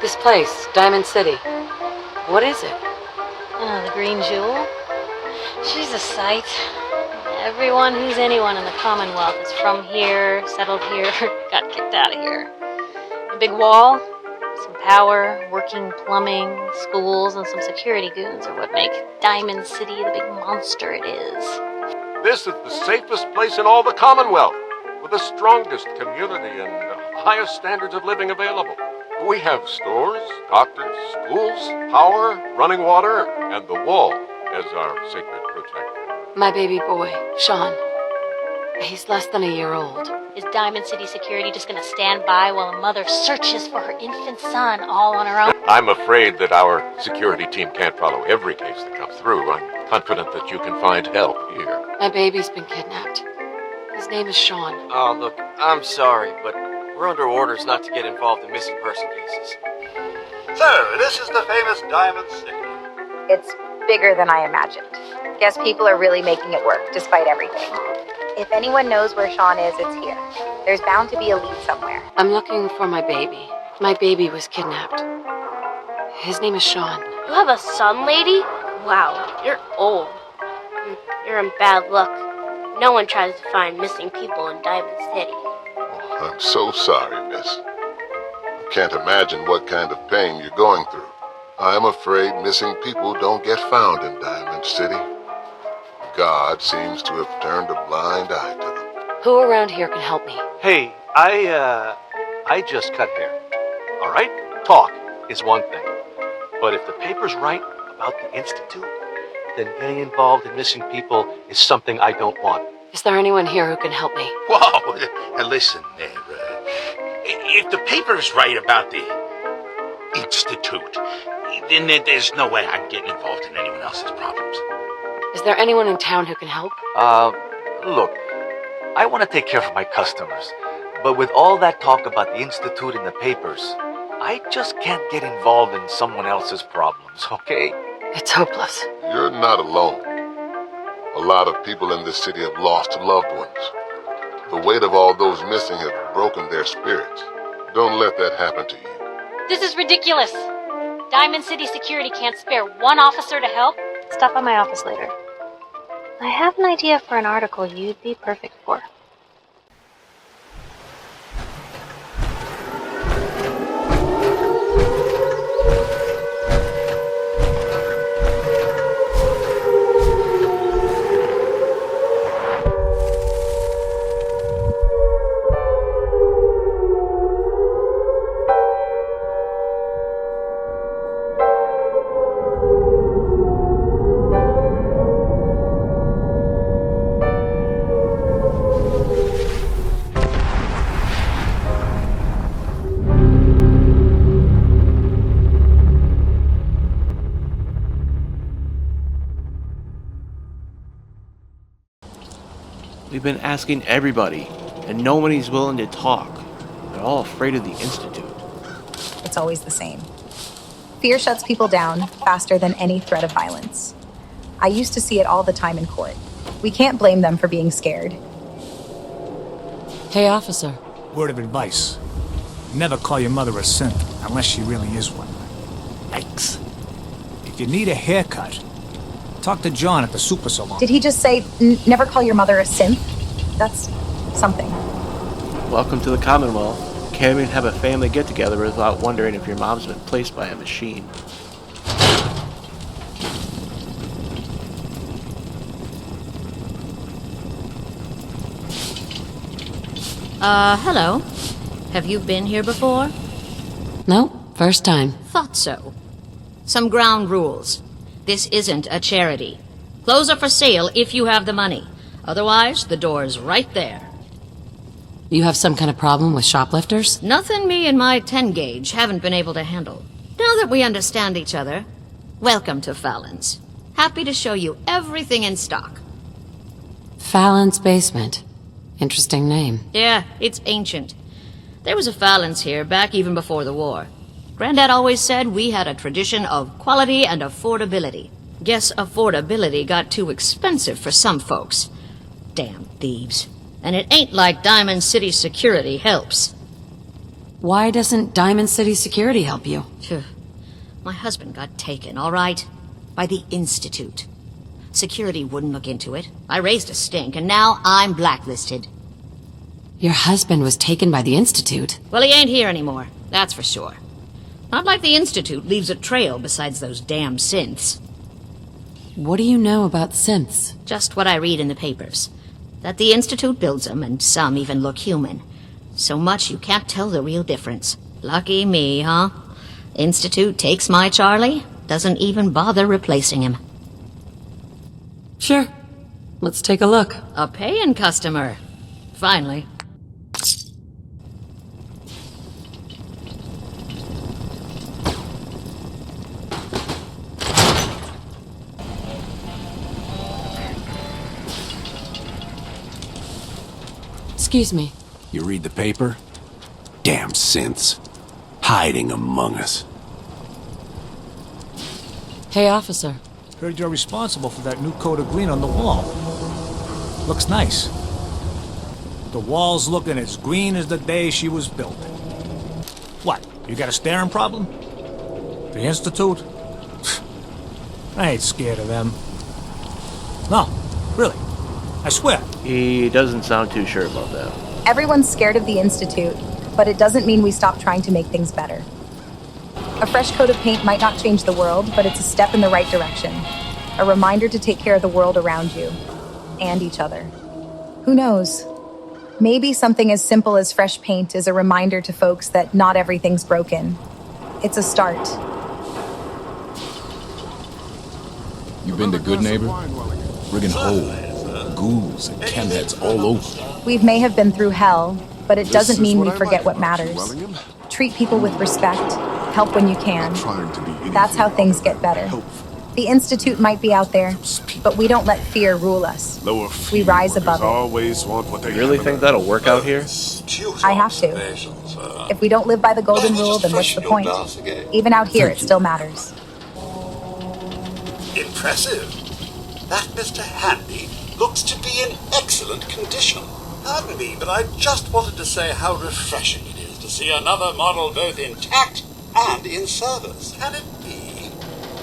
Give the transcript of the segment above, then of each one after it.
This place, Diamond City. What is it? Oh, the Green Jewel? She's a sight. Everyone who's anyone in the Commonwealth is from here, settled here, got kicked out of here. A big wall, some power, working plumbing, schools, and some security goons are what make Diamond City the big monster it is. This is the safest place in all the Commonwealth, with the strongest community and highest standards of living available. We have stores, doctors, schools, power, running water, and the wall as our sacred protector. My baby boy, Shaun. He's less than a year old. Is Diamond City security just gonna stand by while a mother searches for her infant son all on her own? I'm afraid that our security team can't follow every case that comes through. I'm confident that you can find help here. My baby's been kidnapped. His name is Shaun. Oh, look, I'm sorry, but we're under orders not to get involved in missing person cases. So, this is the famous Diamond City. It's bigger than I imagined. Guess people are really making it work, despite everything. If anyone knows where Shaun is, it's here. There's bound to be a lead somewhere. I'm looking for my baby. My baby was kidnapped. His name is Shaun. You have a son, lady? Wow, you're old. You're in bad luck. No one tries to find missing people in Diamond City. Oh, I'm so sorry, miss. I can't imagine what kind of pain you're going through. I'm afraid missing people don't get found in Diamond City. God seems to have turned a blind eye to them. Who around here can help me? Hey, I just cut hair. All right? Talk is one thing. But if the paper's right about the Institute, then getting involved in missing people is something I don't want. Is there anyone here who can help me? Whoa, listen there. If the paper's right about the Institute, then there's no way I'm getting involved in anyone else's problems. Is there anyone in town who can help? Look, I want to take care of my customers, but with all that talk about the Institute in the papers, I just can't get involved in someone else's problems, okay? It's hopeless. You're not alone. A lot of people in this city have lost loved ones. The weight of all those missing have broken their spirits. Don't let that happen to you. This is ridiculous. Diamond City security can't spare one officer to help. Stop by my office later. I have an idea for an article you'd be perfect for. We've been asking everybody, and nobody's willing to talk. They're all afraid of the Institute. It's always the same. Fear shuts people down faster than any threat of violence. I used to see it all the time in court. We can't blame them for being scared. Hey, officer. Word of advice. Never call your mother a simp unless she really is one. Yikes. If you need a haircut, talk to John at the super salon. Did he just say, never call your mother a simp? That's something. Welcome to the Commonwealth. Can't even have a family get-together without wondering if your mom's been placed by a machine. Hello. Have you been here before? No, first time. Thought so. Some ground rules. This isn't a charity. Clothes are for sale if you have the money. Otherwise, the door's right there. You have some kind of problem with shoplifters? Nothing me and my 10-gauge haven't been able to handle. Now that we understand each other, welcome to Fallon's. Happy to show you everything in stock. Fallon's Basement. Interesting name. Yeah, it's ancient. There was a Fallon's here back even before the war. Granddad always said we had a tradition of quality and affordability. Guess affordability got too expensive for some folks. Damn thieves. And it ain't like Diamond City security helps. Why doesn't Diamond City Security help you? Phew. My husband got taken, all right? By the Institute. Security wouldn't look into it. I raised a stink, and now I'm blacklisted. Your husband was taken by the Institute. Well, he ain't here anymore, that's for sure. Not like the Institute leaves a trail besides those damn synths. What do you know about synths? Just what I read in the papers. That the Institute builds them, and some even look human. So much you can't tell the real difference. Lucky me, huh? Institute takes my Charlie, doesn't even bother replacing him. Sure. Let's take a look. A paying customer. Finally. Excuse me. You read the paper? Damn synths. Hiding among us. Hey, officer. Heard you're responsible for that new coat of green on the wall. Looks nice. The wall's looking as green as the day she was built. What, you got a staring problem? The Institute? I ain't scared of them. No, really. I swear. He doesn't sound too sure about that. Everyone's scared of the Institute, but it doesn't mean we stop trying to make things better. A fresh coat of paint might not change the world, but it's a step in the right direction. A reminder to take care of the world around you. And each other. Who knows? Maybe something as simple as fresh paint is a reminder to folks that not everything's broken. It's a start. You been to Goodneighbor? Friggin' hole. Ghouls and chemheads all over. We may have been through hell, but it doesn't mean we forget what matters. Treat people with respect. Help when you can. That's how things get better. The Institute might be out there, but we don't let fear rule us. We rise above it. You really think that'll work out here? I have to. If we don't live by the golden rule, then what's the point? Even out here, it still matters. Impressive. That Mr. Handy looks to be in excellent condition. Pardon me, but I just wanted to say how refreshing it is to see another model both intact and in service. Can it be?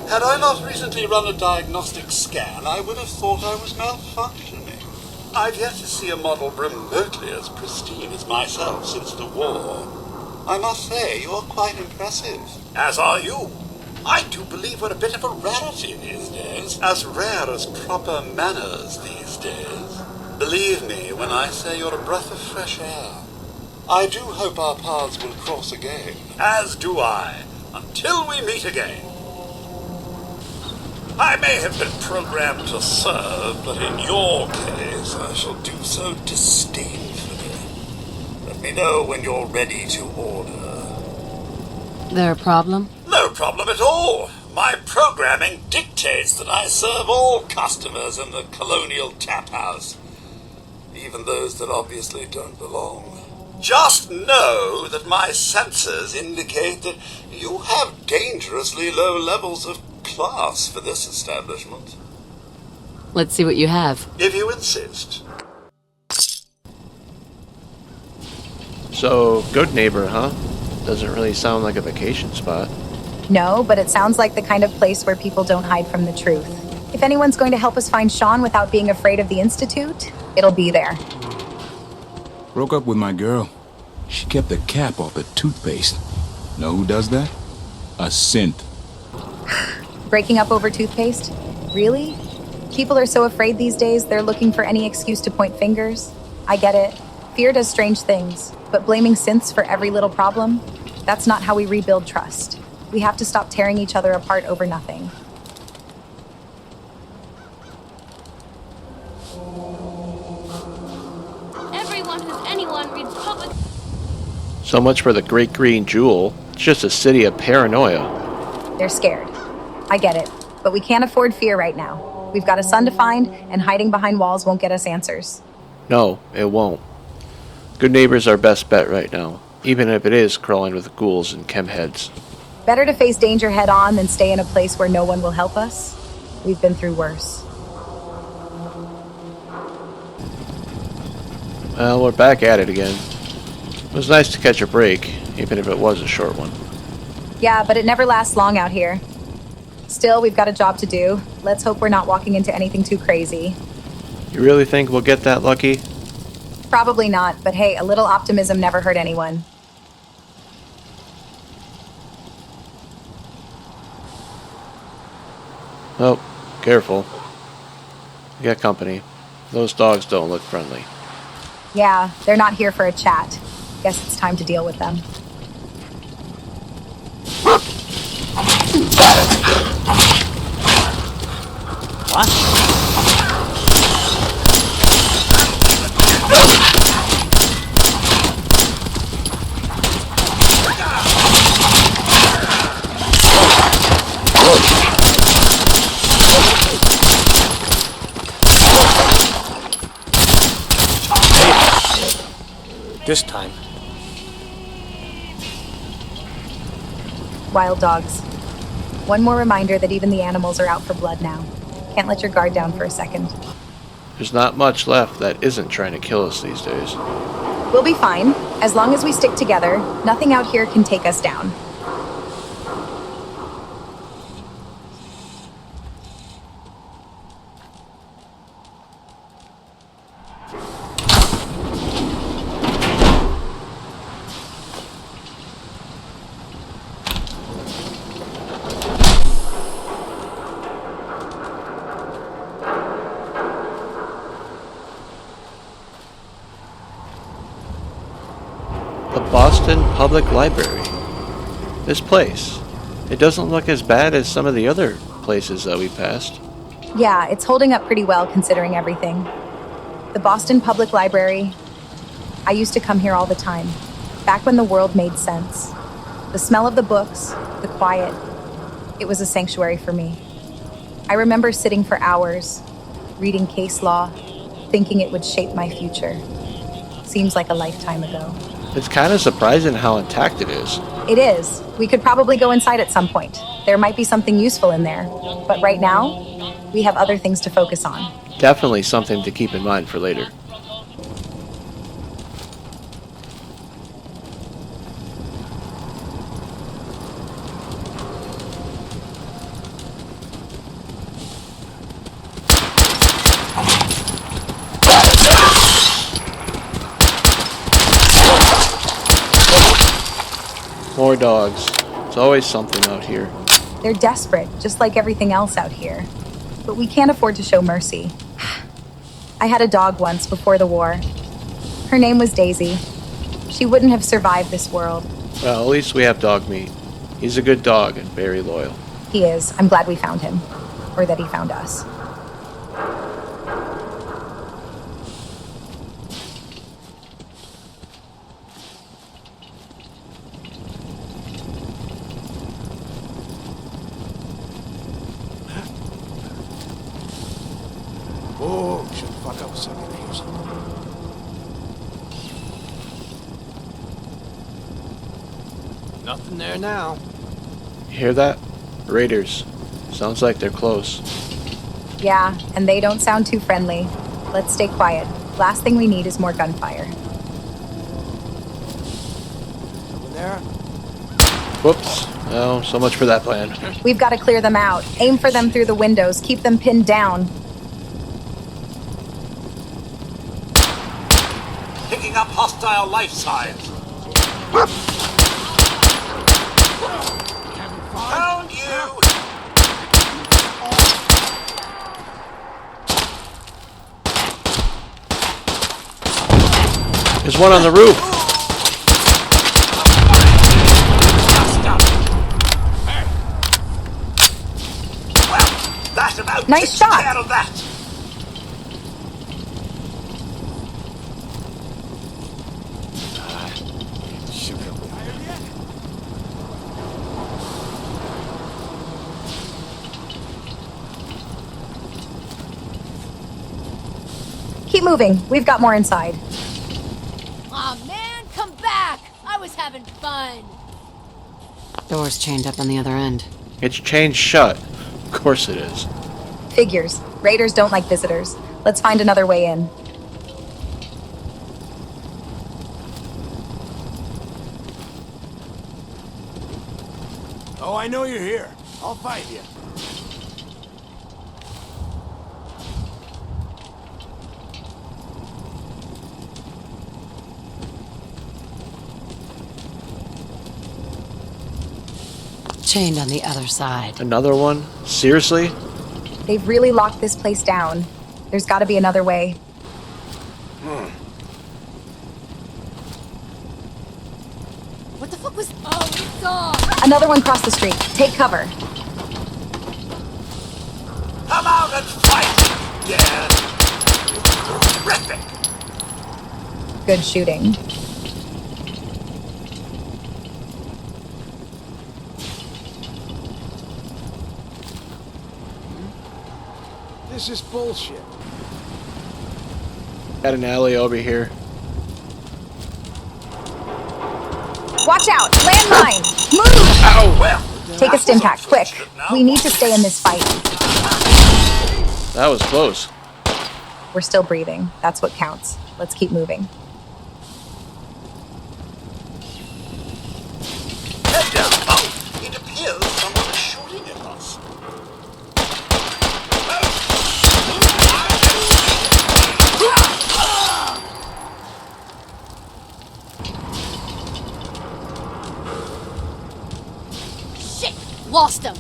Had I not recently run a diagnostic scan, I would have thought I was malfunctioning. I've yet to see a model remotely as pristine as myself since the war. I must say, you're quite impressive. As are you. I do believe we're a bit of a rarity these days. As rare as proper manners these days. Believe me when I say you're a breath of fresh air. I do hope our paths will cross again. As do I. Until we meet again. I may have been programmed to serve, but in your case, I shall do so disdainfully. Let me know when you're ready to order. There a problem? No problem at all. My programming dictates that I serve all customers in the Colonial Tap House, even those that obviously don't belong. Just know that my sensors indicate that you have dangerously low levels of class for this establishment. Let's see what you have. If you insist. So, Goodneighbor, huh? Doesn't really sound like a vacation spot. No, but it sounds like the kind of place where people don't hide from the truth. If anyone's going to help us find Shaun without being afraid of the Institute, it'll be there. Broke up with my girl. She kept the cap off the toothpaste. Know who does that? A synth. Breaking up over toothpaste? Really? People are so afraid these days, they're looking for any excuse to point fingers. I get it. Fear does strange things, but blaming synths for every little problem? That's not how we rebuild trust. We have to stop tearing each other apart over nothing. Everyone who's anyone reads public. So much for the Great Green Jewel. It's just a city of paranoia. They're scared. I get it, but we can't afford fear right now. We've got a son to find, and hiding behind walls won't get us answers. No, it won't. Goodneighbor's our best bet right now, even if it is crawling with ghouls and chemheads. Better to face danger head on than stay in a place where no one will help us. We've been through worse. Well, we're back at it again. It was nice to catch a break, even if it was a short one. Yeah, but it never lasts long out here. Still, we've got a job to do. Let's hope we're not walking into anything too crazy. You really think we'll get that lucky? Probably not, but hey, a little optimism never hurt anyone. Oh, careful. You got company. Those dogs don't look friendly. Yeah, they're not here for a chat. Guess it's time to deal with them. What? This time. Wild dogs. One more reminder that even the animals are out for blood now. Can't let your guard down for a second. There's not much left that isn't trying to kill us these days. We'll be fine. As long as we stick together, nothing out here can take us down. Boston Public Library. This place. It doesn't look as bad as some of the other places that we passed. Yeah, it's holding up pretty well considering everything. The Boston Public Library. I used to come here all the time, back when the world made sense. The smell of the books, the quiet. It was a sanctuary for me. I remember sitting for hours, reading case law, thinking it would shape my future. Seems like a lifetime ago. It's kind of surprising how intact it is. It is. We could probably go inside at some point. There might be something useful in there. But right now, we have other things to focus on. Definitely something to keep in mind for later. More dogs. It's always something out here. They're desperate, just like everything else out here. But we can't afford to show mercy. I had a dog once before the war. Her name was Daisy. She wouldn't have survived this world. Well, at least we have dog meat. He's a good dog and very loyal. He is. I'm glad we found him. Or that he found us. Oh, shut the fuck up a second. Nothing there now. You hear that? Raiders. Sounds like they're close. Yeah, and they don't sound too friendly. Let's stay quiet. Last thing we need is more gunfire. Over there? Whoops. Oh, so much for that plan. We've got to clear them out. Aim for them through the windows. Keep them pinned down. Picking up hostile life signs. Found you! There's one on the roof. Well, that about Nice takes shot. care of that. Keep moving. We've got more inside. Aw, man, come back! I was having fun. Door's chained up on the other end. It's chained shut. Of course it is. Figures. Raiders don't like visitors. Let's find another way in. Oh, I know you're here. I'll find you. Chained on the other side. Another one? Seriously? They've really locked this place down. There's got to be another way. What the fuck was... Oh, it's on! Another one crossed the street. Take cover. Come out and fight! Yeah. Terrific. Good shooting. This is bullshit. Got an alley over here. Watch out! Landmine! Move! Ow! Well, Take a stim pack, quick. We need to stay in this fight. That was close. We're still breathing. That's what counts. Let's keep moving. head down. Oh, it appears someone is shooting at us. Shit! Lost him!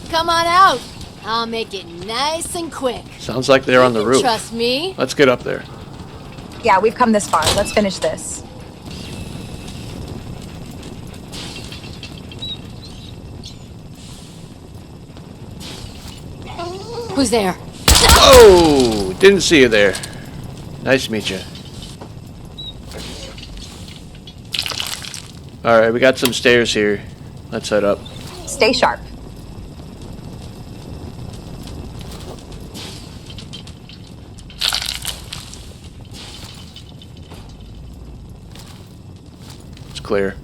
Come on out! I'll make it nice and quick. Sounds like they're on the roof. Trust me. Let's get up there. Yeah, we've come this far. Let's finish this. Who's there? Oh! Didn't see you there. Nice to meet you. Alright, we got some stairs here. Let's head up. Stay sharp. It's clear.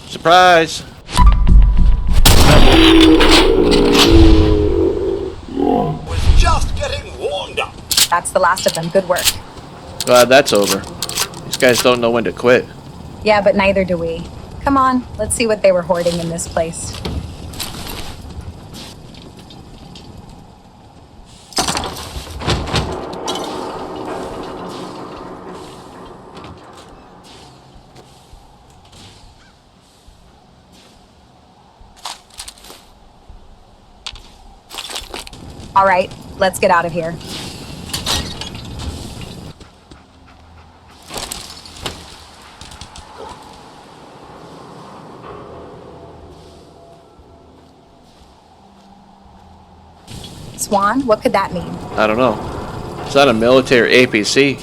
Surprise! Was just getting warmed up. That's the last of them. Good work. Glad that's over. These guys don't know when to quit. Yeah, but neither do we. Come on, let's see what they were hoarding in this place. All right, let's get out of here. Swan, what could that mean? I don't know. It's not a military APC.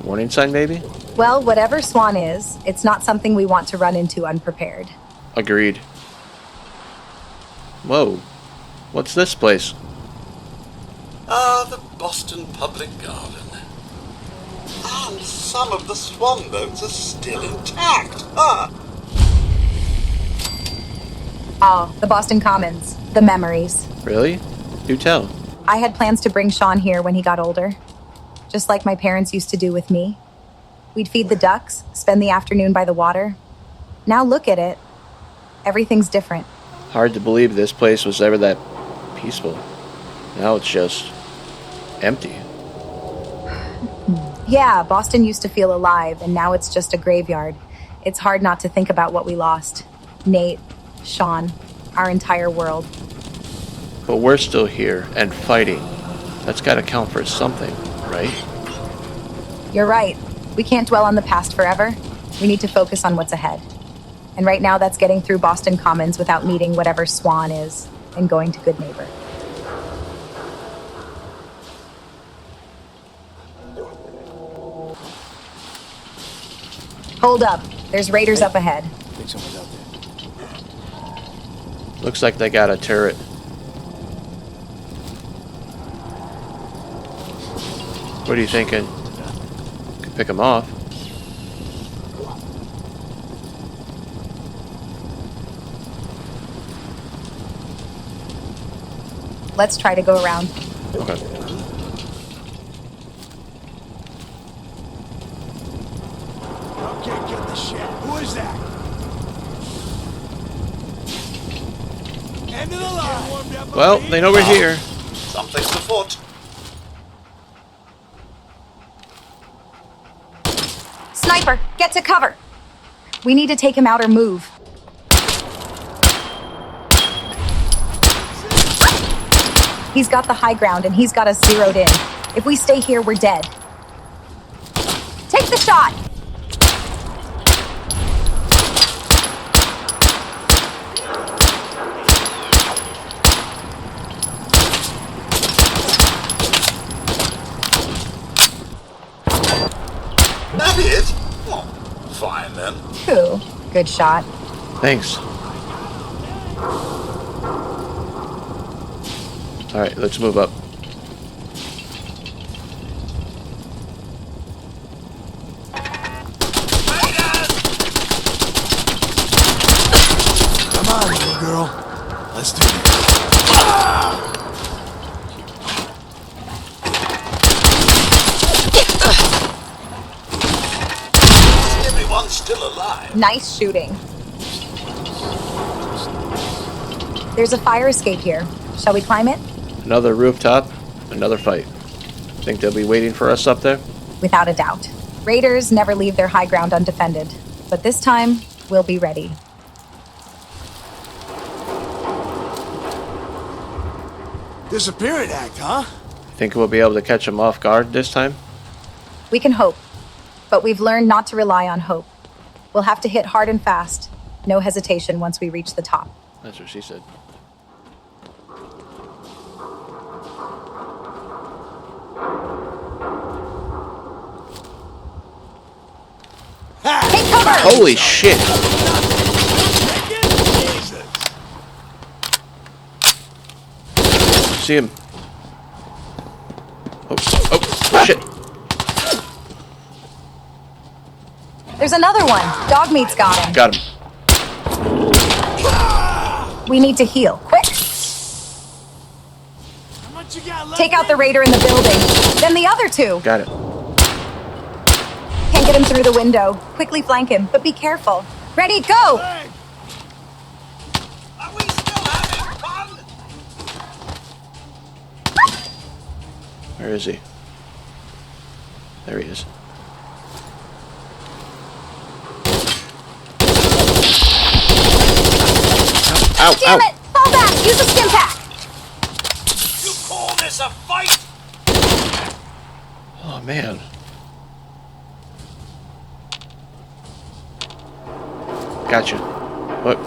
Warning sign, maybe? Well, whatever Swan is, it's not something we want to run into unprepared. Agreed. Whoa. What's this place? The Boston Public Garden. And some of the swan boats are still intact. Oh, the Boston Commons. The memories. Really? Do tell. I had plans to bring Shaun here when he got older. Just like my parents used to do with me. We'd feed the ducks, spend the afternoon by the water. Now look at it. Everything's different. Hard to believe this place was ever that peaceful. Now it's just empty. Yeah, Boston used to feel alive, and now it's just a graveyard. It's hard not to think about what we lost. Nate, Shaun, our entire world. But we're still here and fighting. That's gotta count for something, right? You're right. We can't dwell on the past forever. We need to focus on what's ahead. And right now that's getting through Boston Commons without meeting whatever Swan is and going to Goodneighbor. Hold up. There's raiders up ahead. I think someone's out there. Looks like they got a turret. What are you thinking? Could pick them off. Let's try to go around. Okay. Okay, get the shit. Who is that? End of the line. Well, they know we're here. Something's afoot. Sniper, get to cover. We need to take him out or move. He's got the high ground and he's got us zeroed in. If we stay here, we're dead. Take the shot! That it? Oh, fine then. Ooh, good shot. Thanks. Alright, let's move up. Come on, little girl. Let's do this. Everyone's still alive. Nice shooting. There's a fire escape here. Shall we climb it? Another rooftop, another fight. Think they'll be waiting for us up there? Without a doubt. Raiders never leave their high ground undefended. But this time, we'll be ready. Disappearing act, huh? Think we'll be able to catch them off guard this time? We can hope. But we've learned not to rely on hope. We'll have to hit hard and fast. No hesitation once we reach the top. That's what she said. Take cover! Holy shit! See him. Oh, shit. There's another one. Dog meat's got him. Got him. We need to heal. Quick! Take out the raider in the building. Then the other two. Got it. Can't get him through the window. Quickly flank him, but be careful. Ready, go! Are we still having fun? Where is he? There he is. Ow, Damn ow. it! Fall back! Use a stim pack! You call this a fight? Oh, man. Gotcha. What? I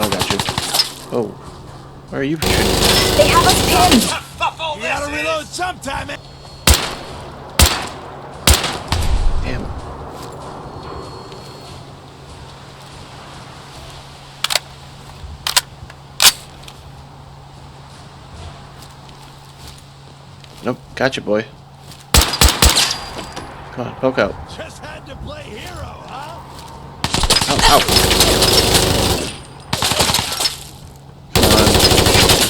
don't got you. Oh. Where are you shooting? They have us pinned! You gotta reload sometime, man. Damn. Nope. Gotcha, boy. Come on, poke out. Just had to play hero, huh? Ow, ow.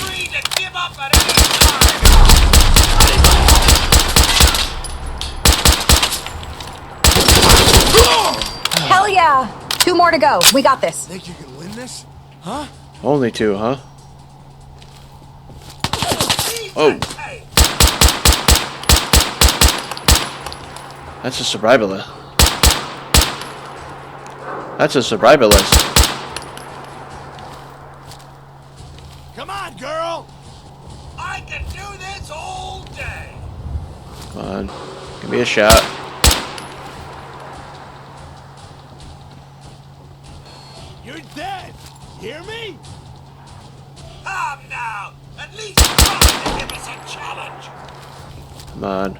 Free to give up at any time. Hell yeah! 2 more to go. We got this. Think you can win this? Huh? Only 2, huh? Oh. That's a survivalist. That's a survivalist. Come on, girl! I can do this all day. Come on. Give me a shot. You're dead! Hear me? Come now. At least try to give us a challenge. Come on.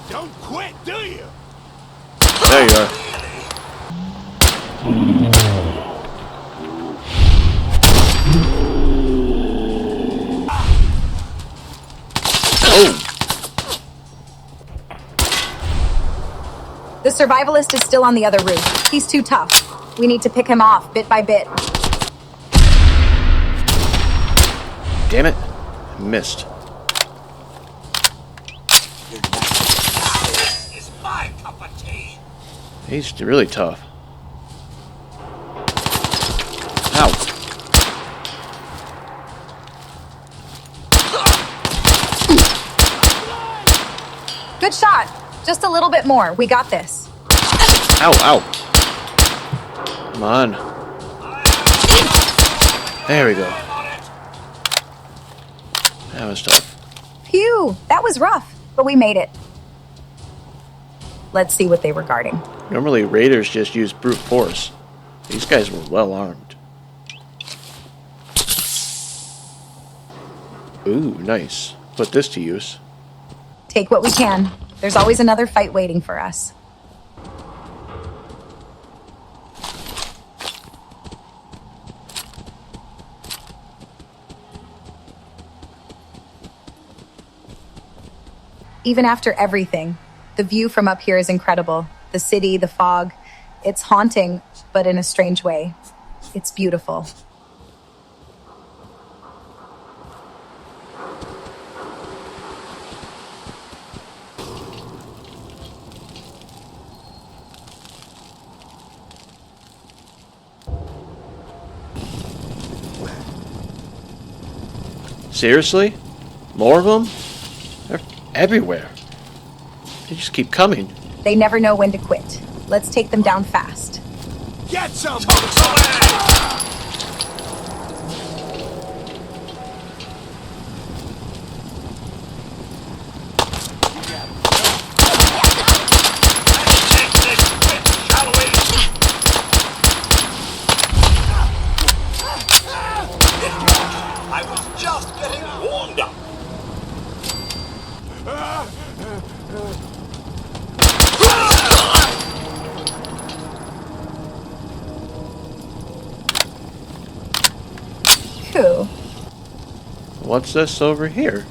Don't quit, do you? There you are. The survivalist is still on the other roof. He's too tough. We need to pick him off bit by bit. Damn it. I missed. This is my cup of tea. He's really tough. Ow. Good shot. Just a little bit more. We got this. Ow, ow. Come on. There we go. That was tough. Phew, that was rough, but we made it. Let's see what they were guarding. Normally raiders just use brute force. These guys were well armed. Ooh, nice. Put this to use. Take what we can. There's always another fight waiting for us. Even after everything, the view from up here is incredible. The city, the fog. It's haunting, but in a strange way. It's beautiful. Seriously? More of them? They're everywhere. They just keep coming. They never know when to quit. Let's take them down fast. Get some! I was just getting warmed up. Who? What's this over here?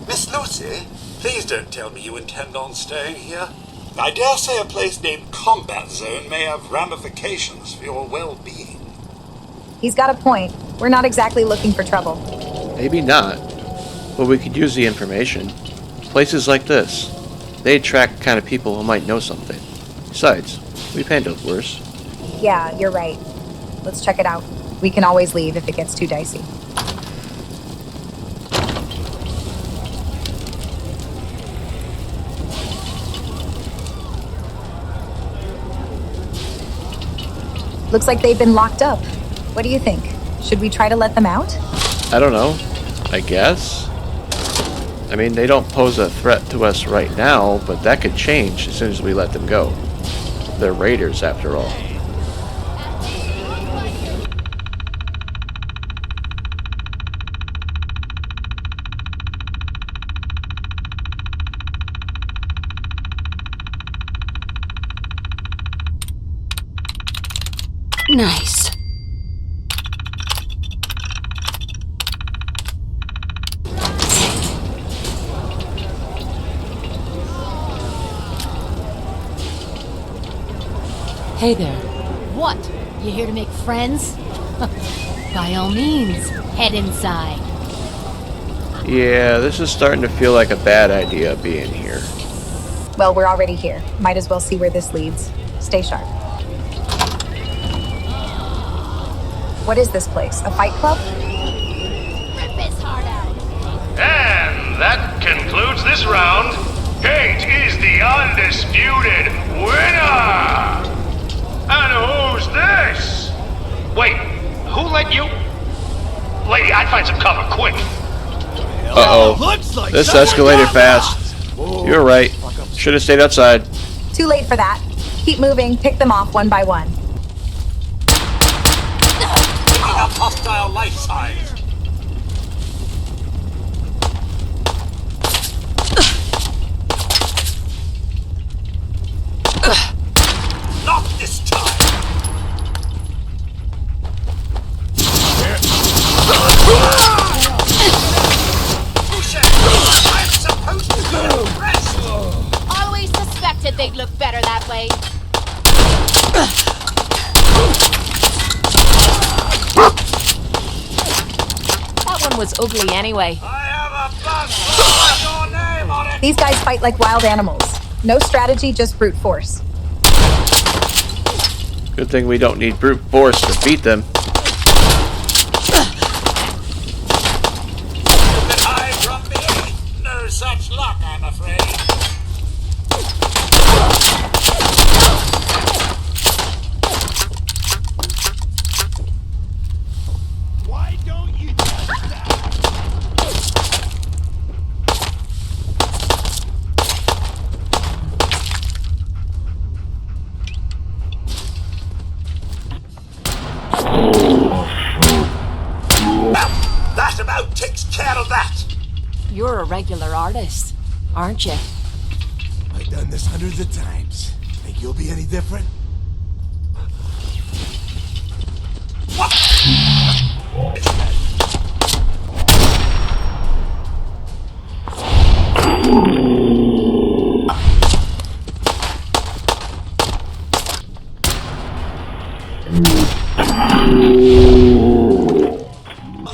Miss Lucy, please don't tell me you intend on staying here. I dare say a place named Combat Zone may have ramifications for your well-being. He's got a point. We're not exactly looking for trouble. Maybe not. But we could use the information. Places like this, they attract kind of people who might know something. Besides, we've handled worse. Yeah, you're right. Let's check it out. We can always leave if it gets too dicey. Looks like they've been locked up. What do you think? Should we try to let them out? I don't know. I guess. I mean, they don't pose a threat to us right now, but that could change as soon as we let them go. They're raiders, after all. Nice. Hey there. What? You here to make friends? By all means, head inside. Yeah, this is starting to feel like a bad idea being here. Well, we're already here. Might as well see where this leads. Stay sharp. What is this place? A fight club? Rip his heart out. And that concludes this round. Cait is the undisputed winner! And who's this? Wait, who let you? Lady, I'd find some cover, quick. Uh-oh. This escalated fast. You're right. Should have stayed outside. Too late for that. Keep moving. Pick them off one by one. Picking up hostile life signs. That one was ugly anyway. These guys fight like wild animals. No strategy, just brute force. Good thing we don't need brute force to beat them. No such luck, I'm afraid. Why don't you just That about takes care of that. You're a regular artist, aren't you? I've done this hundreds of times. Think you'll be any different?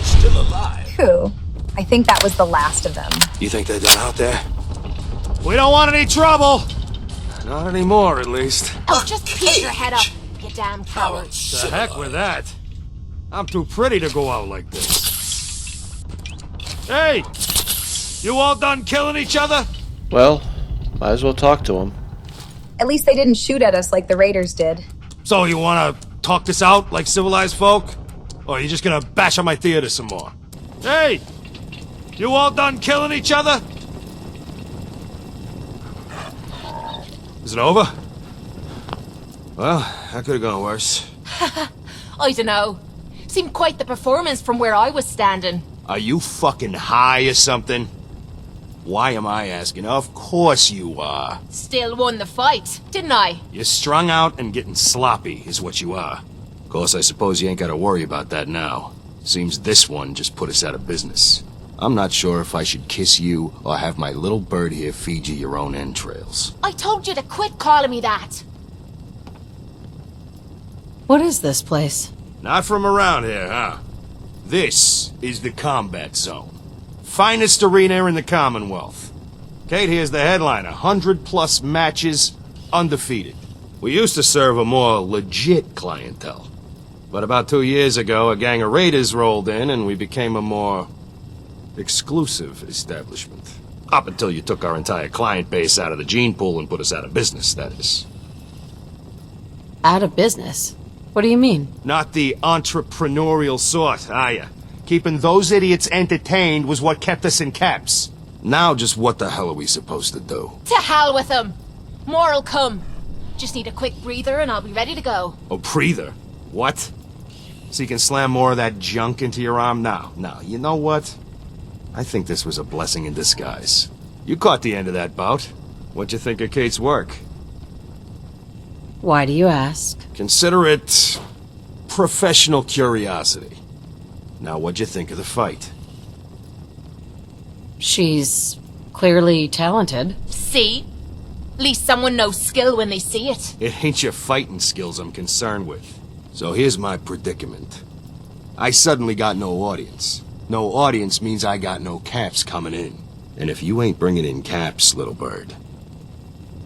Still alive. Phew. I think that was the last of them. You think they're done out there? We don't want any trouble. Not anymore, at least. Oh, just keep your head up, you damn coward. The heck with that. I'm too pretty to go out like this. Hey! You all done killing each other? Well, might as well talk to them. At least they didn't shoot at us like the raiders did. So you wanna talk this out like civilized folk? Or are you just gonna bash on my theater some more? Hey! You all done killing each other? Is it over? Well, that could have gone worse. I dunno. Seemed quite the performance from where I was standing. Are you fucking high or something? Why am I asking? Of course you are. Still won the fight, didn't I? You're strung out and getting sloppy, is what you are. Of course, I suppose you ain't gotta worry about that now. Seems this one just put us out of business. I'm not sure if I should kiss you or have my little bird here feed you your own entrails. I told you to quit calling me that. What is this place? Not from around here, huh? This is the combat zone. Finest arena in the Commonwealth. Cait here's the headliner. 100+ matches, undefeated. We used to serve a more legit clientele. But about 2 years ago, a gang of raiders rolled in and we became a more exclusive establishment. Up until you took our entire client base out of the gene pool and put us out of business, that is. Out of business? What do you mean? Not the entrepreneurial sort, are ya? Keeping those idiots entertained was what kept us in caps. Now just what the hell are we supposed to do? To hell with them. More'll come. Just need a quick breather and I'll be ready to go. A breather? What? So you can slam more of that junk into your arm now? No, you know what? I think this was a blessing in disguise. You caught the end of that bout. What'd you think of Cait's work? Why do you ask? Consider it professional curiosity. Now, what'd you think of the fight? She's clearly talented. See? At least someone knows skill when they see it. It ain't your fighting skills I'm concerned with. So here's my predicament. I suddenly got no audience. No audience means I got no caps coming in. And if you ain't bringing in caps, little bird,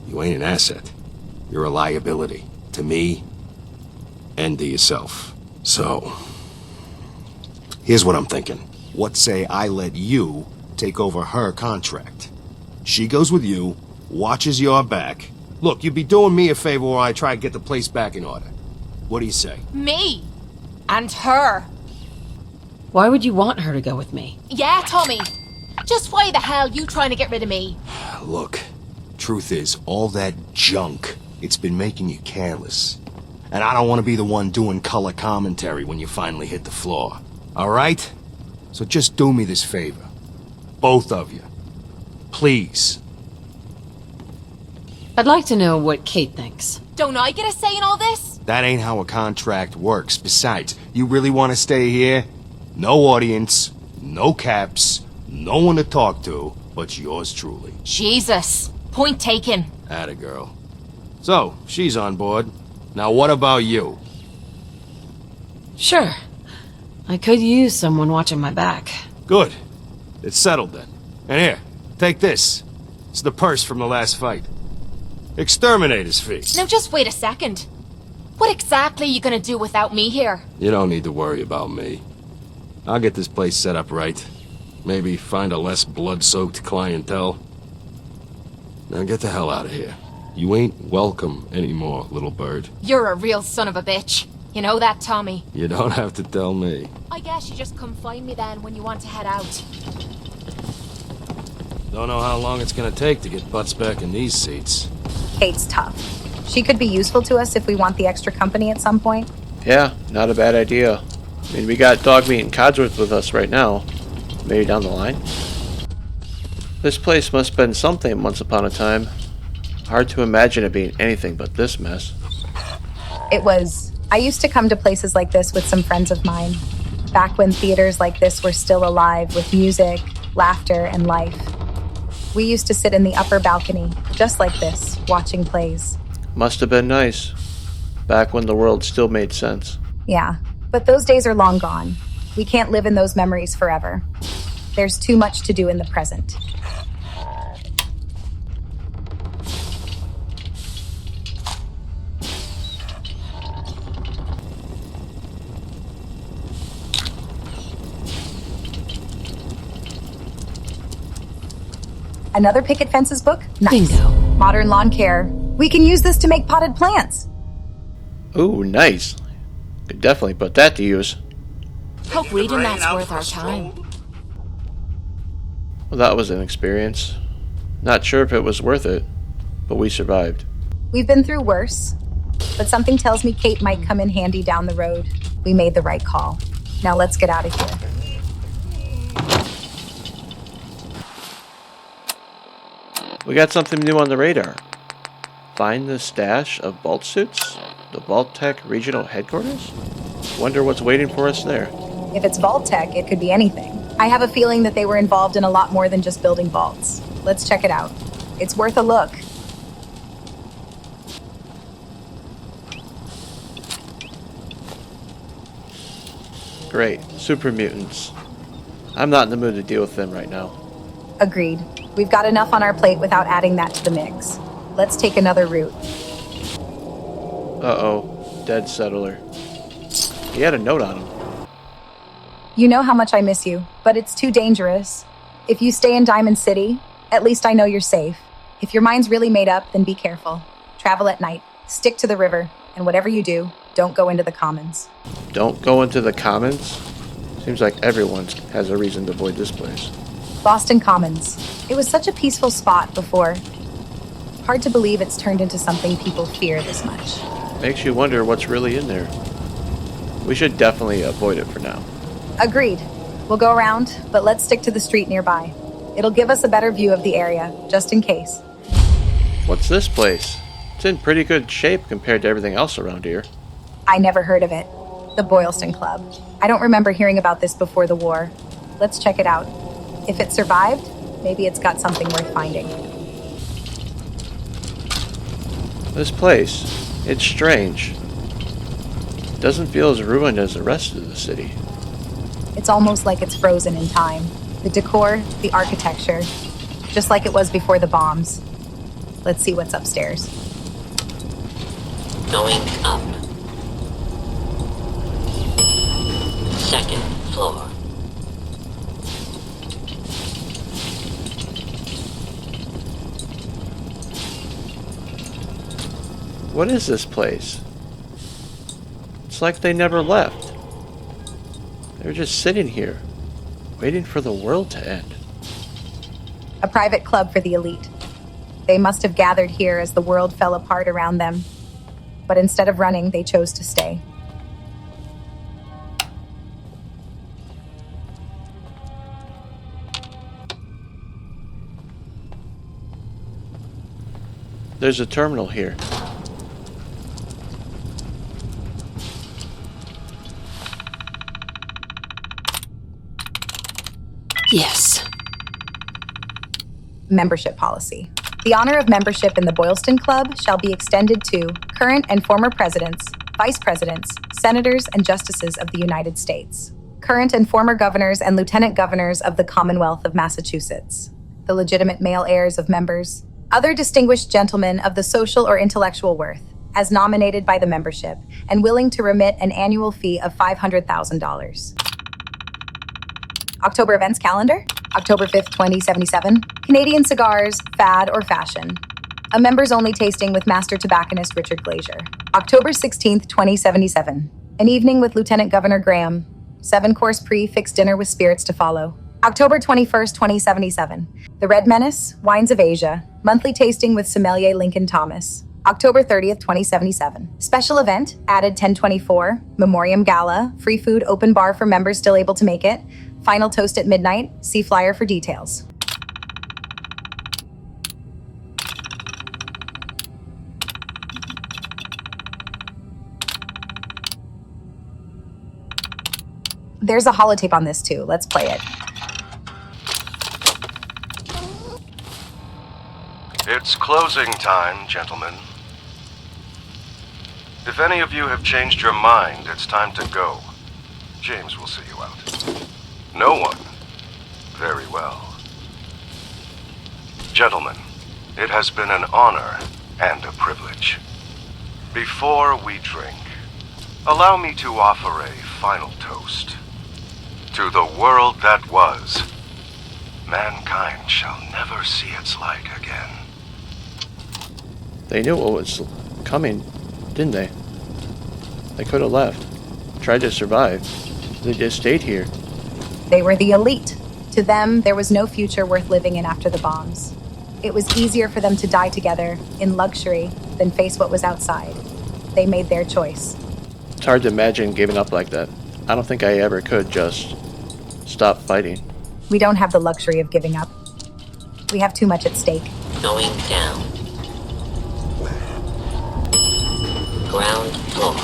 you ain't an asset. You're a liability to me and to yourself. So, here's what I'm thinking. What say I let you take over her contract? She goes with you, watches your back. Look, you'd be doing me a favor while I try to get the place back in order. What do you say? Me? And her? Why would you want her to go with me? Yeah, Tommy. Just why the hell you trying to get rid of me? Look, truth is, all that junk, it's been making you careless. And I don't want to be the one doing color commentary when you finally hit the floor. All right? So just do me this favor. Both of you. Please. I'd like to know what Cait thinks. Don't I get a say in all this? That ain't how a contract works. Besides, you really want to stay here? No audience, no caps, no one to talk to, but yours truly. Jesus. Point taken. Atta girl. So, she's on board. Now what about you? Sure. I could use someone watching my back. Good. It's settled then. And here, take this. It's the purse from the last fight. Exterminator's fee. Now just wait a second. What exactly are you gonna do without me here? You don't need to worry about me. I'll get this place set up right. Maybe find a less blood-soaked clientele. Now get the hell out of here. You ain't welcome anymore, little bird. You're a real son of a bitch. You know that, Tommy? You don't have to tell me. I guess you just come find me then when you want to head out. Don't know how long it's gonna take to get butts back in these seats. Cait's tough. She could be useful to us if we want the extra company at some point. Yeah, not a bad idea. I mean, we got Dog Meat and Codsworth with us right now. Maybe down the line. This place must have been something once upon a time. Hard to imagine it being anything but this mess. It was. I used to come to places like this with some friends of mine. Back when theaters like this were still alive with music, laughter, and life. We used to sit in the upper balcony, just like this, watching plays. Must have been nice. Back when the world still made sense. Yeah, but those days are long gone. We can't live in those memories forever. There's too much to do in the present. Another picket fences book? Nice. Bingo. Modern lawn care. We can use this to make potted plants. Ooh, nice. Could definitely put that to use. Hope reading that's worth our time. Well, that was an experience. Not sure if it was worth it, but we survived. We've been through worse, but something tells me Cait might come in handy down the road. We made the right call. Now let's get out of here. We got something new on the radar. Find the stash of vault suits? The Vault Tech Regional Headquarters? Wonder what's waiting for us there. If it's vault tech, it could be anything. I have a feeling that they were involved in a lot more than just building vaults. Let's check it out. It's worth a look. Great. Super mutants. I'm not in the mood to deal with them right now. Agreed. We've got enough on our plate without adding that to the mix. Let's take another route. Uh-oh. Dead settler. He had a note on him. You know how much I miss you, but it's too dangerous. If you stay in Diamond City, at least I know you're safe. If your mind's really made up, then be careful. Travel at night, stick to the river, and whatever you do, don't go into the Commons. Don't go into the Commons? Seems like everyone has a reason to avoid this place. Boston Commons. It was such a peaceful spot before. Hard to believe it's turned into something people fear this much. Makes you wonder what's really in there. We should definitely avoid it for now. Agreed. We'll go around, but let's stick to the street nearby. It'll give us a better view of the area, just in case. What's this place? It's in pretty good shape compared to everything else around here. I never heard of it. The Boylston Club. I don't remember hearing about this before the war. Let's check it out. If it survived, maybe it's got something worth finding. This place, it's strange. It doesn't feel as ruined as the rest of the city. It's almost like it's frozen in time. The decor, the architecture, just like it was before the bombs. Let's see what's upstairs. Going up. Second floor. What is this place? It's like they never left. They're just sitting here, waiting for the world to end. A private club for the elite. They must have gathered here as the world fell apart around them. But instead of running, they chose to stay. There's a terminal here. Yes. Membership policy. The honor of membership in the Boylston Club shall be extended to current and former presidents, vice presidents, senators, and justices of the United States. current and former governors and lieutenant governors of the Commonwealth of Massachusetts, the legitimate male heirs of members, other distinguished gentlemen of the social or intellectual worth, as nominated by the membership, and willing to remit an annual fee of $500,000. October events calendar, October 5th, 2077, Canadian cigars, fad or fashion. A members-only tasting with master tobacconist Richard Glazier. October 16th, 2077, an evening with Lieutenant Governor Graham. 7-course prix-fixed dinner with spirits to follow. October 21st, 2077, The Red Menace, Wines of Asia, monthly tasting with sommelier Lincoln Thomas. October 30th, 2077, special event, added 1024, Memoriam Gala, free food open bar for members still able to make it, final toast at midnight, see flyer for details. There's a holotape on this too. Let's play it. It's closing time, gentlemen. If any of you have changed your mind, it's time to go. James will see you out. No one? Very well. Gentlemen, it has been an honor and a privilege. Before we drink, allow me to offer a final toast. To the world that was, mankind shall never see its light again. They knew what was coming, didn't they? They could have left, tried to survive. They just stayed here. They were the elite. To them, there was no future worth living in after the bombs. It was easier for them to die together, in luxury, than face what was outside. They made their choice. It's hard to imagine giving up like that. I don't think I ever could just stop fighting. We don't have the luxury of giving up. We have too much at stake. Going down. Ground floor.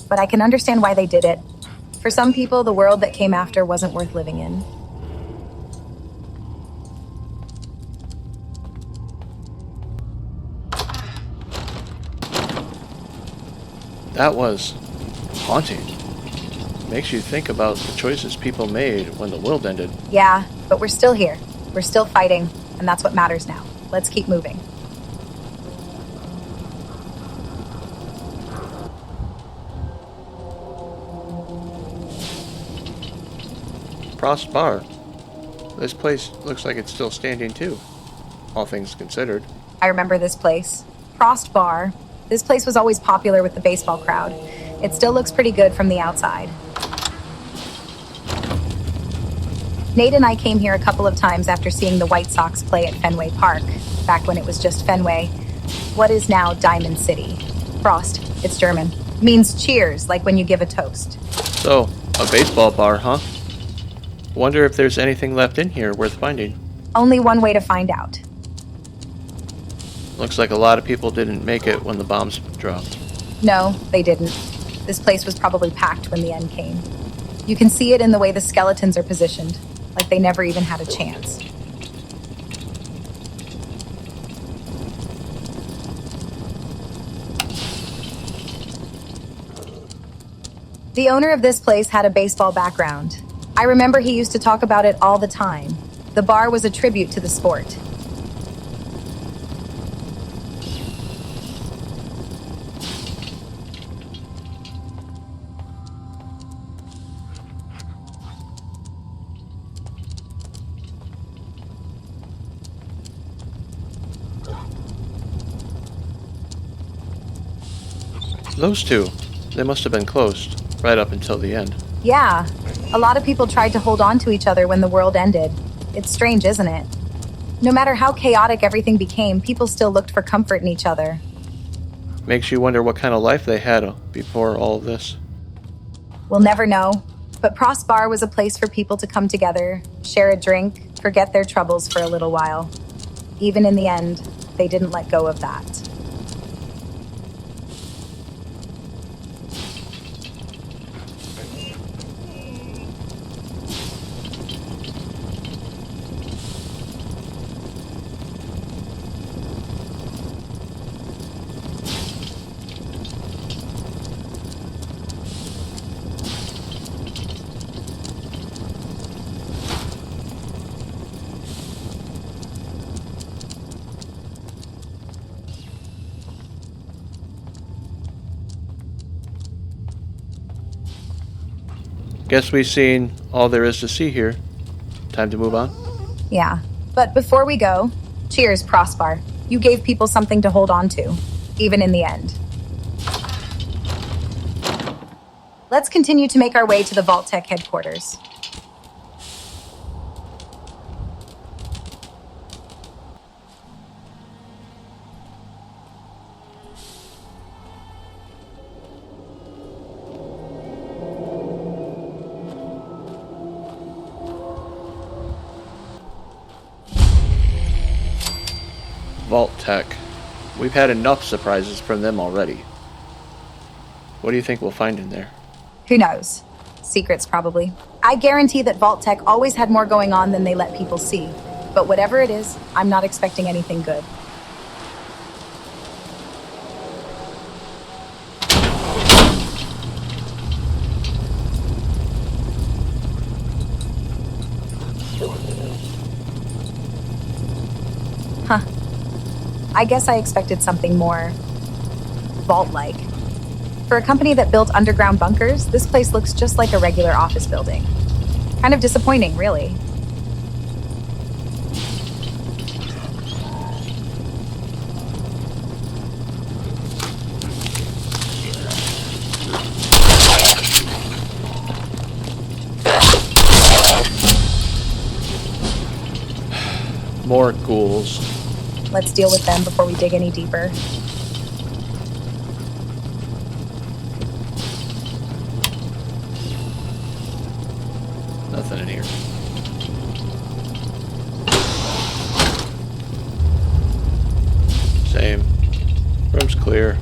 But I can understand why they did it. For some people, the world that came after wasn't worth living in. That was haunting. Makes you think about the choices people made when the world ended. Yeah, but we're still here. We're still fighting, and that's what matters now. Let's keep moving. Frost Bar. This place looks like it's still standing too, all things considered. I remember this place. Frost Bar. This place was always popular with the baseball crowd. It still looks pretty good from the outside. Nate and I came here a couple of times after seeing the White Sox play at Fenway Park, back when it was just Fenway. What is now Diamond City. Frost, it's German. Means cheers, like when you give a toast. So, a baseball bar, huh? Wonder if there's anything left in here worth finding. Only one way to find out. Looks like a lot of people didn't make it when the bombs dropped. No, they didn't. This place was probably packed when the end came. You can see it in the way the skeletons are positioned, like they never even had a chance. The owner of this place had a baseball background. I remember he used to talk about it all the time. The bar was a tribute to the sport. Those two, they must have been close, right up until the end. Yeah, a lot of people tried to hold on to each other when the world ended. It's strange, isn't it? No matter how chaotic everything became, people still looked for comfort in each other. Makes you wonder what kind of life they had before all of this. We'll never know, but Frost Bar was a place for people to come together, share a drink, forget their troubles for a little while. Even in the end, they didn't let go of that. Guess we've seen all there is to see here. Time to move on? Yeah. But before we go, cheers, Prosper. You gave people something to hold on to, even in the end. Let's continue to make our way to the Vault-Tec headquarters. Vault-Tec. We've had enough surprises from them already. What do you think we'll find in there? Who knows? Secrets, probably. I guarantee that Vault-Tec always had more going on than they let people see. But whatever it is, I'm not expecting anything good. Huh. I guess I expected something more vault-like. For a company that built underground bunkers, this place looks just like a regular office building. Kind of disappointing, really. More ghouls. Let's deal with them before we dig any deeper. Nothing in here. Same. Room's clear.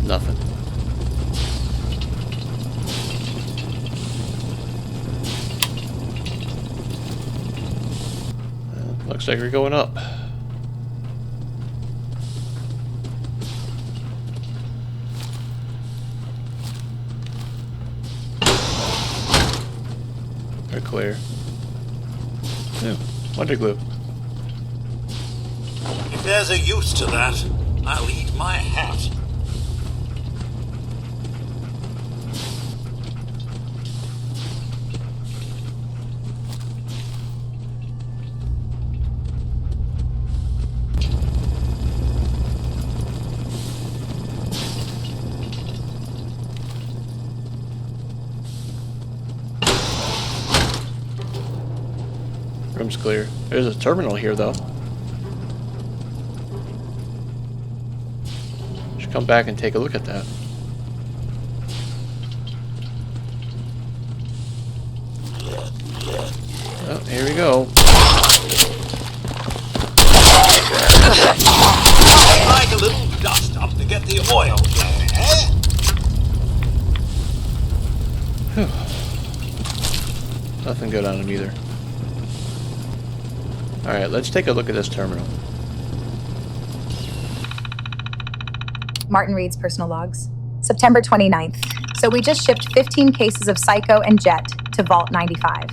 Nothing. Looks like we're going up. We're clear. Yeah, wonder glue. If there's a use to that, I'll eat my hat. Room's clear. There's a terminal here, though. Should come back and take a look at that. Oh, here we go. Like a little dust up to get the oil flowing, eh? Nothing good on him either. Alright, let's take a look at this terminal. Martin Reed's personal logs. September 29th. So we just shipped 15 cases of Psycho and Jet to Vault 95.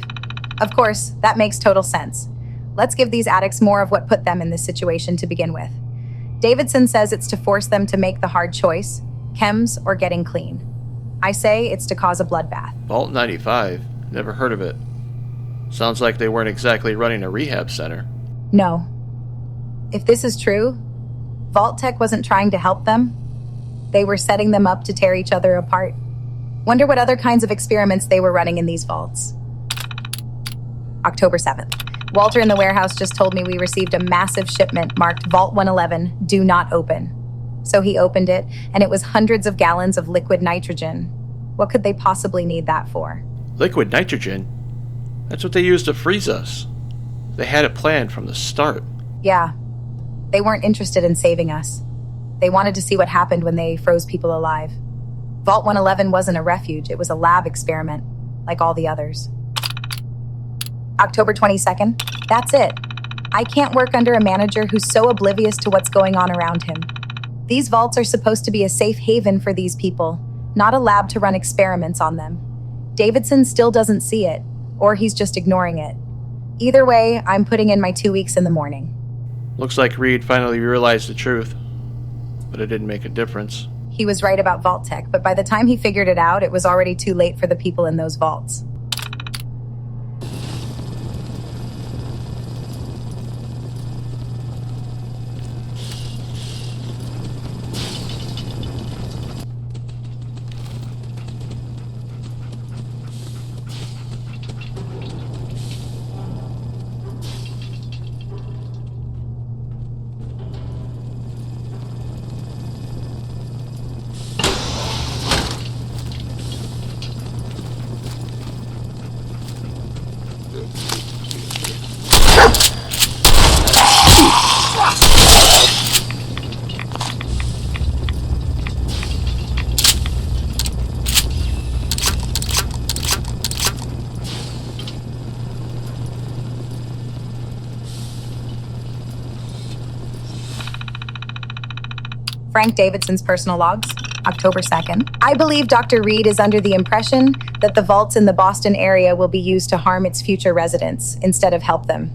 Of course, that makes total sense. Let's give these addicts more of what put them in this situation to begin with. Davidson says it's to force them to make the hard choice, chems or getting clean. I say it's to cause a bloodbath. Vault 95? Never heard of it. Sounds like they weren't exactly running a rehab center. No. If this is true, Vault-Tec wasn't trying to help them. They were setting them up to tear each other apart. Wonder what other kinds of experiments they were running in these vaults. October 7th. Walter in the warehouse just told me we received a massive shipment marked Vault 111, do not open. So he opened it, and it was hundreds of gallons of liquid nitrogen. What could they possibly need that for? Liquid nitrogen? That's what they used to freeze us. They had it planned from the start. Yeah. They weren't interested in saving us. They wanted to see what happened when they froze people alive. Vault 111 wasn't a refuge, it was a lab experiment, like all the others. October 22nd, that's it. I can't work under a manager who's so oblivious to what's going on around him. These vaults are supposed to be a safe haven for these people, not a lab to run experiments on them. Davidson still doesn't see it, or he's just ignoring it. Either way, I'm putting in my 2 weeks in the morning. Looks like Reed finally realized the truth, but it didn't make a difference. He was right about vault tech, but by the time he figured it out, it was already too late for the people in those vaults. Frank Davidson's personal logs, October 2nd. I believe Dr. Reed is under the impression that the vaults in the Boston area will be used to harm its future residents instead of help them.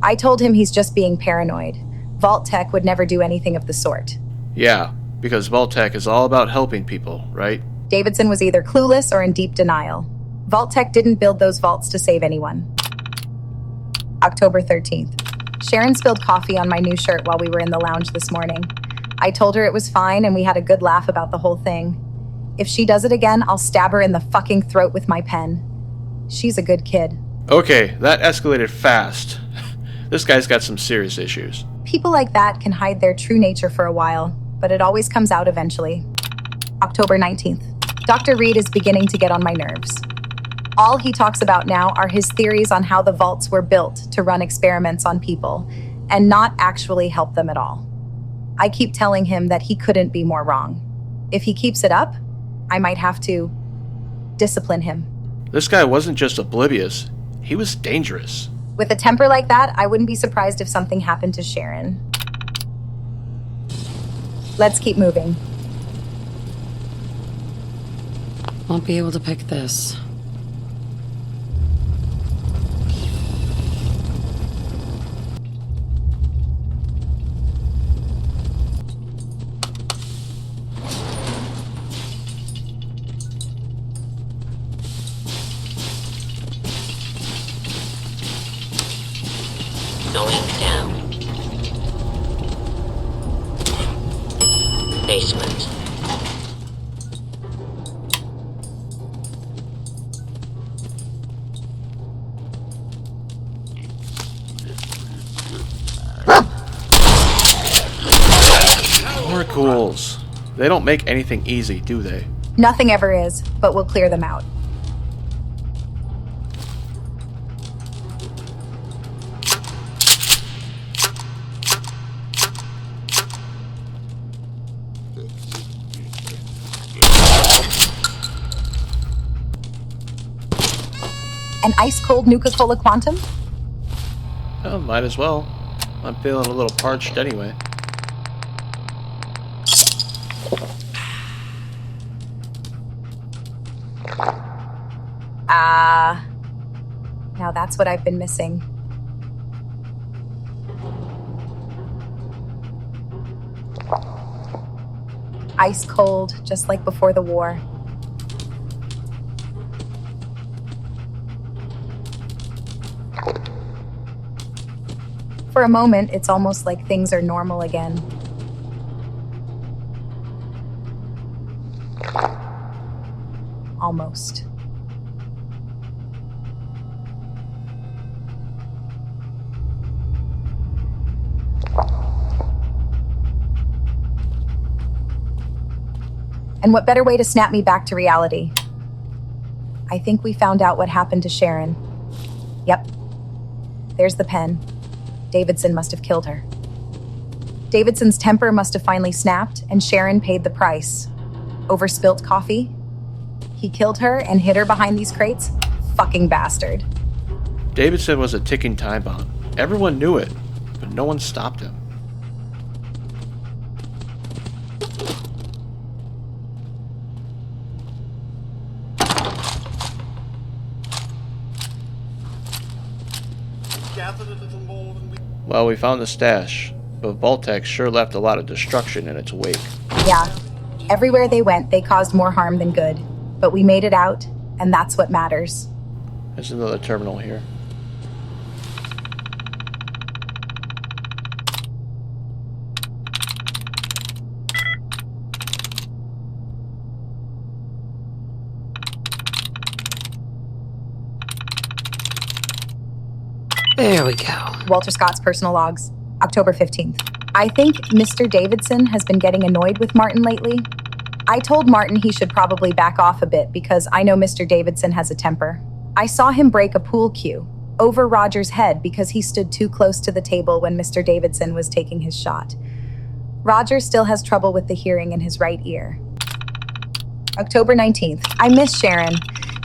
I told him he's just being paranoid. Vault Tech would never do anything of the sort. Yeah, because Vault Tech is all about helping people, right? Davidson was either clueless or in deep denial. Vault Tech didn't build those vaults to save anyone. October 13th. Sharon spilled coffee on my new shirt while we were in the lounge this morning. I told her it was fine and we had a good laugh about the whole thing. If she does it again, I'll stab her in the fucking throat with my pen. She's a good kid. Okay, that escalated fast. This guy's got some serious issues. People like that can hide their true nature for a while, but it always comes out eventually. October 19th. Dr. Reed is beginning to get on my nerves. All he talks about now are his theories on how the vaults were built to run experiments on people and not actually help them at all. I keep telling him that he couldn't be more wrong. If he keeps it up, I might have to discipline him. This guy wasn't just oblivious, he was dangerous. With a temper like that, I wouldn't be surprised if something happened to Sharon. Let's keep moving. Won't be able to pick this. Going down. Basement. More ghouls. They don't make anything easy, do they? Nothing ever is, but we'll clear them out. An ice-cold Nuka-Cola Quantum? Oh, might as well. I'm feeling a little parched anyway. Now that's what I've been missing. Ice cold, just like before the war. For a moment, it's almost like things are normal again. Almost. And what better way to snap me back to reality? I think we found out what happened to Sharon. Yep. There's the pen. Davidson must have killed her. Davidson's temper must have finally snapped, and Sharon paid the price. Over spilt coffee? He killed her and hid her behind these crates? Fucking bastard. Davidson was a ticking time bomb. Everyone knew it, but no one stopped him. Well, we found the stash, but Vault-Tec sure left a lot of destruction in its wake. Yeah. Everywhere they went, they caused more harm than good. But we made it out, and that's what matters. There's another terminal here. There we go. Walter Scott's personal logs, October 15th. I think Mr. Davidson has been getting annoyed with Martin lately. I told Martin he should probably back off a bit because I know Mr. Davidson has a temper. I saw him break a pool cue over Roger's head because he stood too close to the table when Mr. Davidson was taking his shot. Roger still has trouble with the hearing in his right ear. October 19th. I miss Sharon.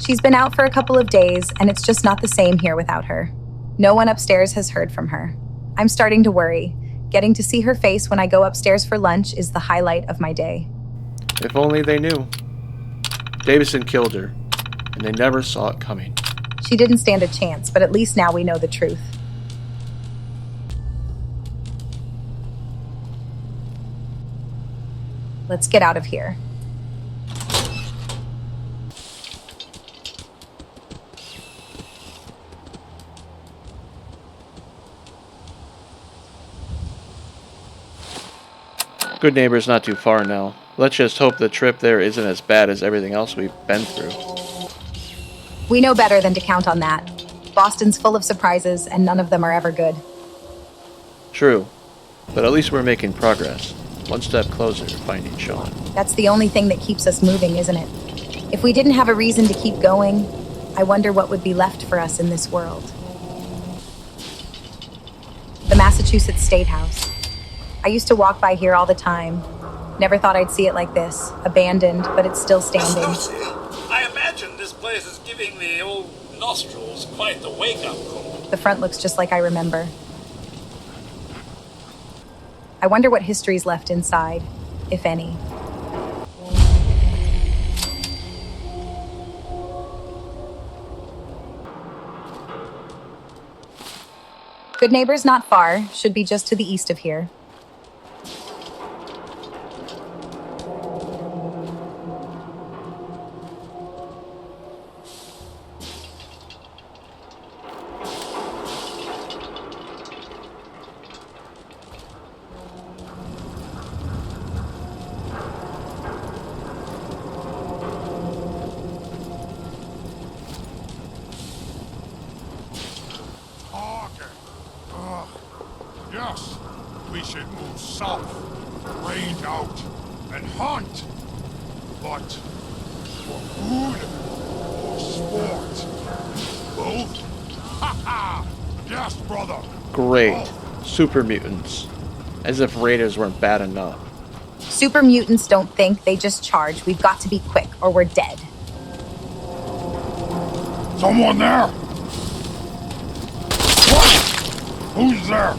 She's been out for a couple of days, and it's just not the same here without her. No one upstairs has heard from her. I'm starting to worry. Getting to see her face when I go upstairs for lunch is the highlight of my day. If only they knew. Davidson killed her, and they never saw it coming. She didn't stand a chance, but at least now we know the truth. Let's get out of here. Goodneighbor's not too far now. Let's just hope the trip there isn't as bad as everything else we've been through. We know better than to count on that. Boston's full of surprises, and none of them are ever good. True, but at least we're making progress. One step closer to finding Shaun. That's the only thing that keeps us moving, isn't it? If we didn't have a reason to keep going, I wonder what would be left for us in this world. The Massachusetts State House. I used to walk by here all the time. Never thought I'd see it like this, abandoned, but it's still standing. I imagine this place is giving the old nostrils quite the wake-up call. The front looks just like I remember. I wonder what history's left inside, if any. Goodneighbor's not far, should be just to the east of here. Yes, we should move south, range out, and hunt. But for food or sport? Both? Ha ha! Yes, brother! Great. Super mutants. As if raiders weren't bad enough. Super mutants don't think, they just charge. We've got to be quick, or we're dead. Someone there? What? Who's there?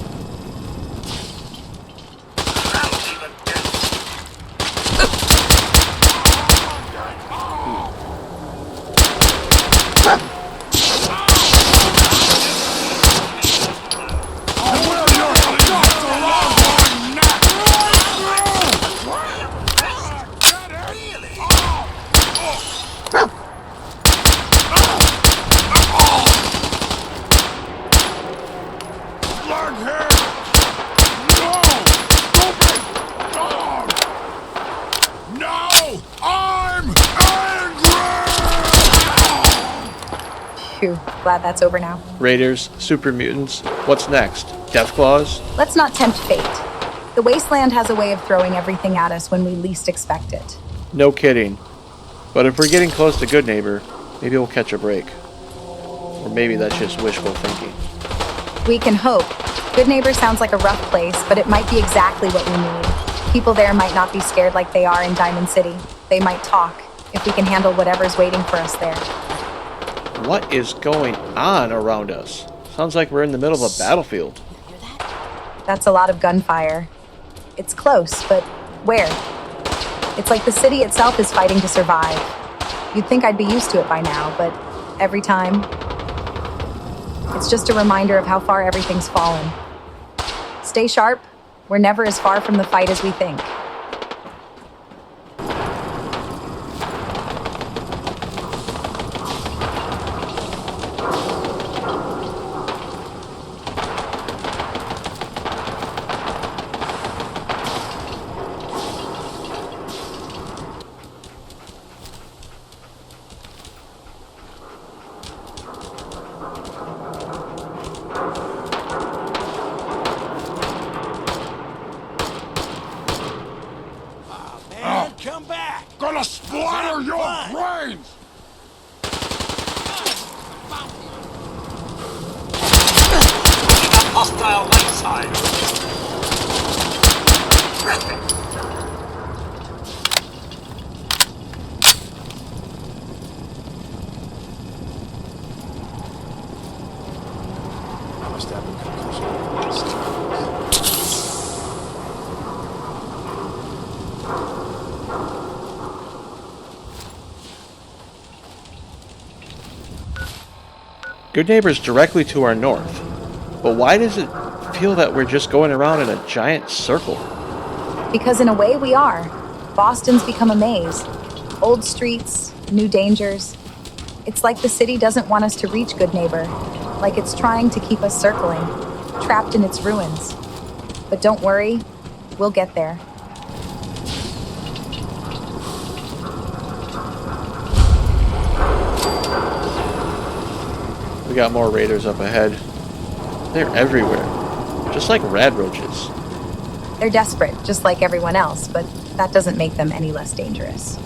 Glad that's over now. Raiders, super mutants, what's next? Deathclaws? Let's not tempt fate. The wasteland has a way of throwing everything at us when we least expect it. No kidding. But if we're getting close to Goodneighbor, maybe we'll catch a break. Or maybe that's just wishful thinking. We can hope. Goodneighbor sounds like a rough place, but it might be exactly what we need. People there might not be scared like they are in Diamond City. They might talk, if we can handle whatever's waiting for us there. What is going on around us? Sounds like we're in the middle of a battlefield. That's a lot of gunfire. It's close, but where? It's like the city itself is fighting to survive. You'd think I'd be used to it by now, but every time, it's just a reminder of how far everything's fallen. Stay sharp. We're never as far from the fight as we think. hostile light side. I must have a concussion. Goodneighbor's directly to our north, but why does it feel that we're just going around in a giant circle? Because in a way we are. Boston's become a maze. Old streets, new dangers. It's like the city doesn't want us to reach Goodneighbor, like it's trying to keep us circling, trapped in its ruins. But don't worry, we'll get there. We got more raiders up ahead. They're everywhere, just like rad roaches. They're desperate, just like everyone else, but that doesn't make them any less dangerous.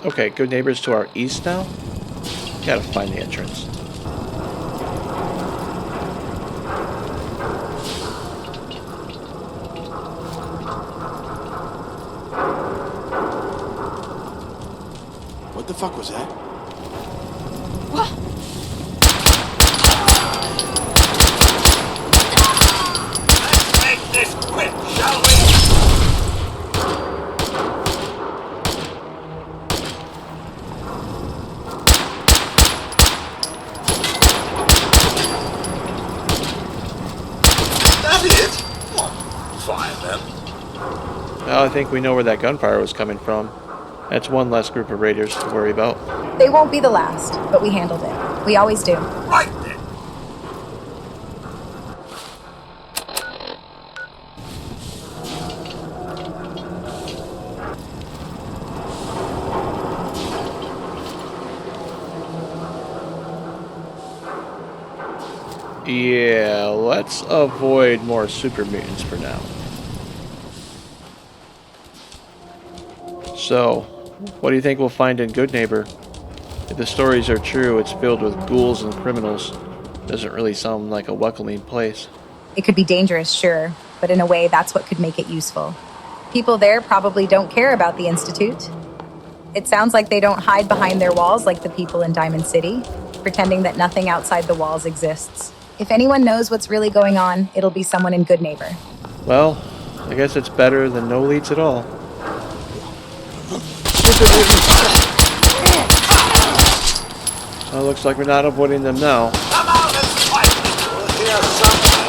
Okay, Goodneighbor's to our east now. Gotta find the entrance. What the fuck was that? Let's make this quick, shall we? That it? Oh, fine then. Now I think we know where that gunfire was coming from. That's one less group of raiders to worry about. They won't be the last, but we handled it. We always do. Right then. Yeah, let's avoid more super mutants for now. So, what do you think we'll find in Goodneighbor? If the stories are true, it's filled with ghouls and criminals. Doesn't really sound like a welcoming place. It could be dangerous, sure, but in a way, that's what could make it useful. People there probably don't care about the Institute. It sounds like they don't hide behind their walls like the people in Diamond City, pretending that nothing outside the walls exists. If anyone knows what's really going on, it'll be someone in Goodneighbor. Well, I guess it's better than no leads at all. Well, looks like we're not avoiding them now. Come out and fight me. We'll hear something.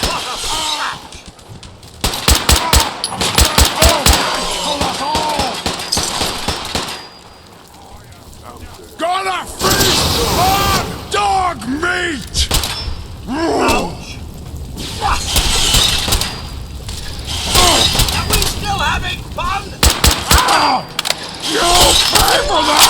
What a slap! Gonna feast on dog meat! Ouch! Are we still having fun? You'll pay for that!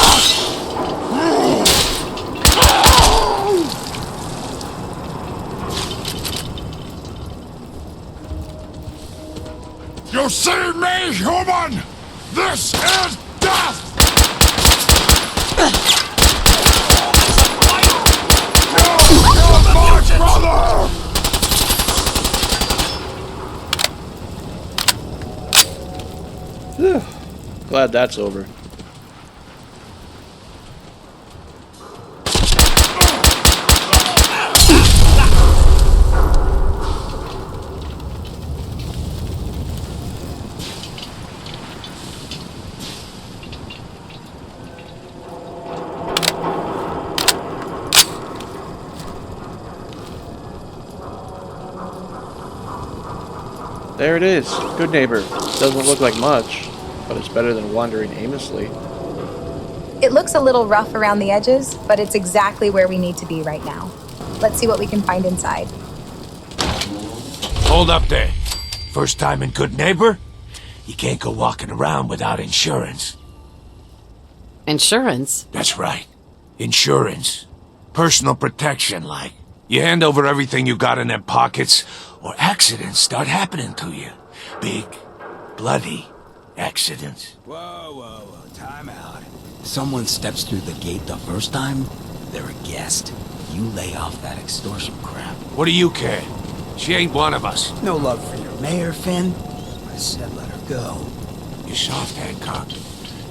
You see me, human? This is death! You're my brother! Whew. Glad that's over. There it is. Goodneighbor. Doesn't look like much, but it's better than wandering aimlessly. It looks a little rough around the edges, but it's exactly where we need to be right now. Let's see what we can find inside. Hold up there. First time in Goodneighbor? You can't go walking around without insurance. Insurance? That's right. Insurance. Personal protection, like. You hand over everything you got in them pockets, or accidents start happening to you. Big, bloody accidents. Whoa, time out. Someone steps through the gate the first time, they're a guest. You lay off that extortion crap. What do you care? She ain't one of us. No love for your mayor, Finn? I said let her go. You're soft, Hancock.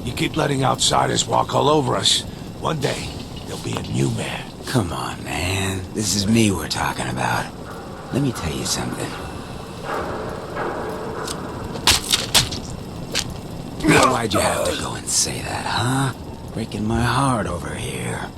You keep letting outsiders walk all over us. One day, there'll be a new mayor. Come on, man. This is me we're talking about. Let me tell you something. Why'd you have to go and say that, huh? Breaking my heart over here.